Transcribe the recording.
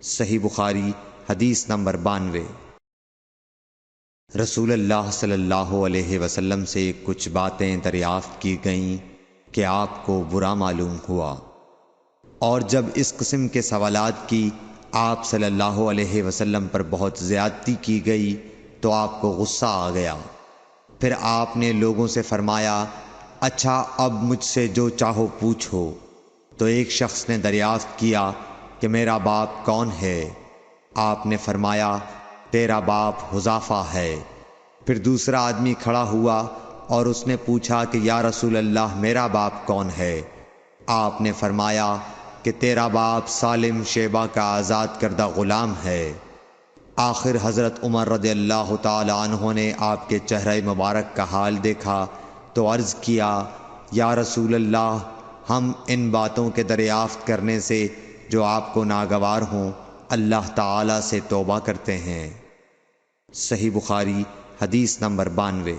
صحیح بخاری حدیث نمبر 92۔ رسول اللہ صلی اللہ علیہ وسلم سے کچھ باتیں دریافت کی گئیں کہ آپ کو برا معلوم ہوا، اور جب اس قسم کے سوالات کی آپ صلی اللہ علیہ وسلم پر بہت زیادتی کی گئی تو آپ کو غصہ آ گیا۔ پھر آپ نے لوگوں سے فرمایا، اچھا اب مجھ سے جو چاہو پوچھو۔ تو ایک شخص نے دریافت کیا کہ میرا باپ کون ہے؟ آپ نے فرمایا، تیرا باپ حذافہ ہے۔ پھر دوسرا آدمی کھڑا ہوا اور اس نے پوچھا کہ یا رسول اللہ میرا باپ کون ہے؟ آپ نے فرمایا کہ تیرا باپ سالم شیبہ کا آزاد کردہ غلام ہے۔ آخر حضرت عمر رضی اللہ تعالی عنہ نے آپ کے چہرہ مبارک کا حال دیکھا تو عرض کیا، یا رسول اللہ، ہم ان باتوں کے دریافت کرنے سے جو آپ کو ناگوار ہوں اللہ تعالی سے توبہ کرتے ہیں۔ صحیح بخاری حدیث نمبر 92۔